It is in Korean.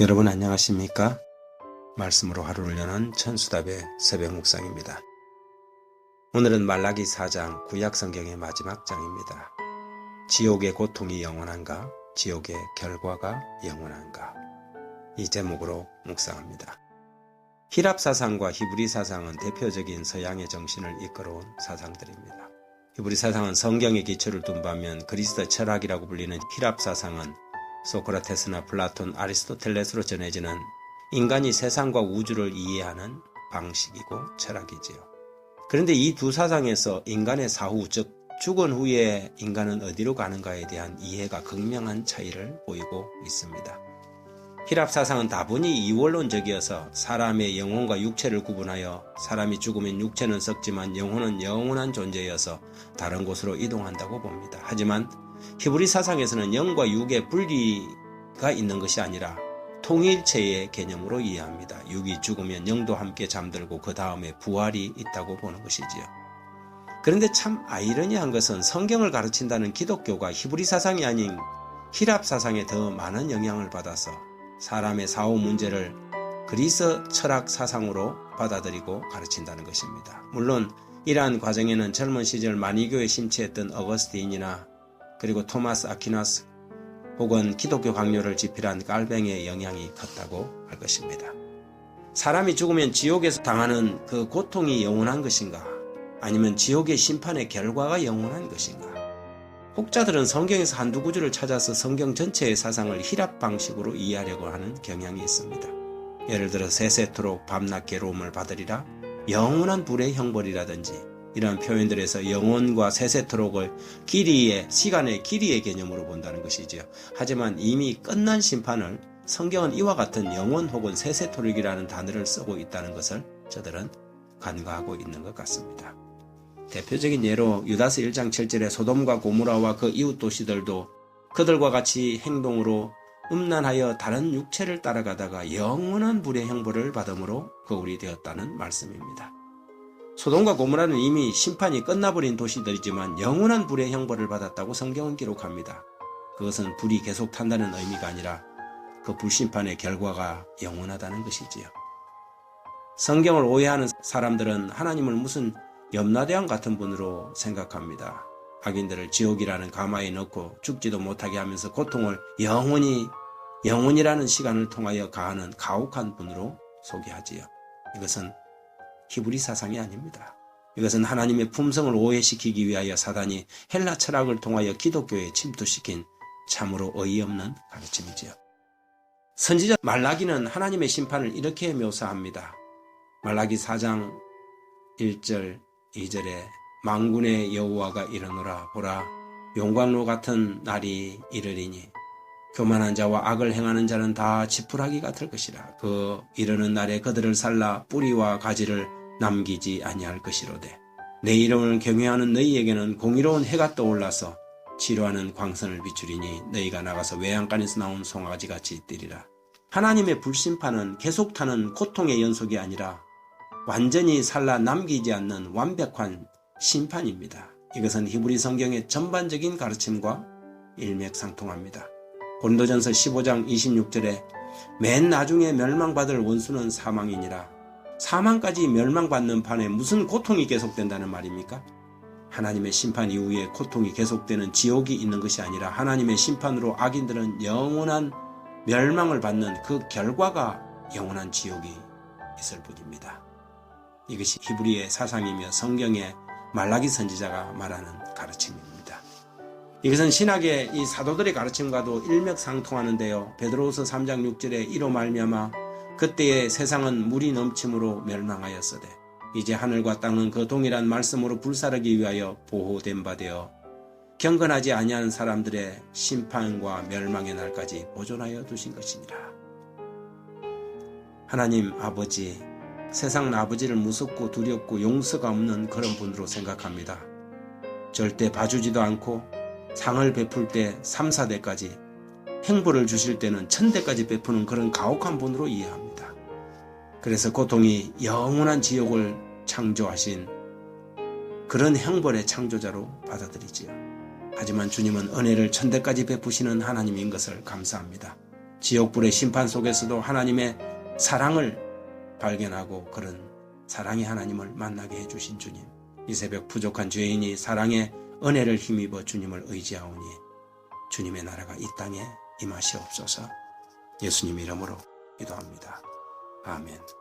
여러분 안녕하십니까? 말씀으로 하루를 여는 천수답의 새벽 묵상입니다. 오늘은 말라기 4장 구약성경의 마지막 장입니다. 지옥의 고통이 영원한가? 지옥의 결과가 영원한가? 이 제목으로 묵상합니다. 히랍 사상과 히브리 사상은 대표적인 서양의 정신을 이끌어온 사상들입니다. 히브리 사상은 성경의 기초를 둔 반면 그리스도 철학이라고 불리는 히랍 사상은 소크라테스나 플라톤, 아리스토텔레스로 전해지는 인간이 세상과 우주를 이해하는 방식이고 철학이지요. 그런데 이 두 사상에서 인간의 사후, 즉 죽은 후에 인간은 어디로 가는가에 대한 이해가 극명한 차이를 보이고 있습니다. 히랍 사상은 다분히 이원론적이어서 사람의 영혼과 육체를 구분하여 사람이 죽으면 육체는 썩지만 영혼은 영원한 존재여서 다른 곳으로 이동한다고 봅니다. 하지만 히브리 사상에서는 영과 육의 분리가 있는 것이 아니라 통일체의 개념으로 이해합니다. 육이 죽으면 영도 함께 잠들고 그 다음에 부활이 있다고 보는 것이지요. 그런데 참 아이러니한 것은 성경을 가르친다는 기독교가 히브리 사상이 아닌 히랍 사상에 더 많은 영향을 받아서 사람의 사후 문제를 그리스 철학 사상으로 받아들이고 가르친다는 것입니다. 물론 이러한 과정에는 젊은 시절 마니교에 심취했던 어거스틴이나 그리고 토마스 아퀴나스 혹은 기독교 강요를 지필한 깔뱅의 영향이 컸다고 할 것입니다. 사람이 죽으면 지옥에서 당하는 그 고통이 영원한 것인가? 아니면 지옥의 심판의 결과가 영원한 것인가? 혹자들은 성경에서 한두 구절을 찾아서 성경 전체의 사상을 히랍 방식으로 이해하려고 하는 경향이 있습니다. 예를 들어 세세토록 밤낮 괴로움을 받으리라, 영원한 불의 형벌이라든지 이러한 표현들에서 영혼과 세세토록을 시간의 길이의 개념으로 본다는 것이지요. 하지만 이미 끝난 심판을 성경은 이와 같은 영혼 혹은 세세토록이라는 단어를 쓰고 있다는 것을 저들은 간과하고 있는 것 같습니다. 대표적인 예로 유다서 1장 7절에 소돔과 고모라와 그 이웃 도시들도 그들과 같이 행동으로 음란하여 다른 육체를 따라가다가 영원한 불의 형벌을 받음으로 거울이 되었다는 말씀입니다. 소돔과 고모라는 이미 심판이 끝나버린 도시들이지만 영원한 불의 형벌을 받았다고 성경은 기록합니다. 그것은 불이 계속 탄다는 의미가 아니라 그 불심판의 결과가 영원하다는 것이지요. 성경을 오해하는 사람들은 하나님을 무슨 염라대왕 같은 분으로 생각합니다. 악인들을 지옥이라는 가마에 넣고 죽지도 못하게 하면서 고통을 영원이라는 시간을 통하여 가하는 가혹한 분으로 소개하지요. 이것은 히브리 사상이 아닙니다. 이것은 하나님의 품성을 오해시키기 위하여 사단이 헬라 철학을 통하여 기독교에 침투시킨 참으로 어이없는 가르침이지요. 선지자 말라기는 하나님의 심판을 이렇게 묘사합니다. 말라기 4장 1절 2절에 만군의 여호와가 이르노라, 보라 용광로 같은 날이 이르리니 교만한 자와 악을 행하는 자는 다 지푸라기 같을 것이라. 그 이르는 날에 그들을 살라 뿌리와 가지를 남기지 아니할 것이로되 내 이름을 경외하는 너희에게는 공의로운 해가 떠올라서 치료하는 광선을 비추리니 너희가 나가서 외양간에서 나온 송아지같이 뛰리라. 하나님의 불심판은 계속 타는 고통의 연속이 아니라 완전히 살라 남기지 않는 완벽한 심판입니다. 이것은 히브리 성경의 전반적인 가르침과 일맥상통합니다. 고린도전서 15장 26절에 맨 나중에 멸망받을 원수는 사망이니라. 사망까지 멸망받는 판에 무슨 고통이 계속된다는 말입니까? 하나님의 심판 이후에 고통이 계속되는 지옥이 있는 것이 아니라 하나님의 심판으로 악인들은 영원한 멸망을 받는 그 결과가 영원한 지옥이 있을 뿐입니다. 이것이 히브리의 사상이며 성경의 말라기 선지자가 말하는 가르침입니다. 이것은 신학의 이 사도들의 가르침과도 일맥상통하는데요. 베드로후서 3장 6절에 이로 말미암아 그때의 세상은 물이 넘침으로 멸망하였으되 이제 하늘과 땅은 그 동일한 말씀으로 불사르기 위하여 보호된 바 되어 경건하지 아니한 사람들의 심판과 멸망의 날까지 보존하여 두신 것이니라. 하나님 아버지, 세상 아버지를 무섭고 두렵고 용서가 없는 그런 분으로 생각합니다. 절대 봐주지도 않고 상을 베풀 때 3, 4대까지, 행보를 주실 때는 1000대까지 베푸는 그런 가혹한 분으로 이해합니다. 그래서 고통이 영원한 지옥을 창조하신 그런 형벌의 창조자로 받아들이지요. 하지만 주님은 은혜를 1000대까지 베푸시는 하나님인 것을 감사합니다. 지옥불의 심판 속에서도 하나님의 사랑을 발견하고 그런 사랑의 하나님을 만나게 해주신 주님, 이 새벽 부족한 죄인이 사랑의 은혜를 힘입어 주님을 의지하오니 주님의 나라가 이 땅에 임하시옵소서. 예수님 이름으로 기도합니다. 아멘.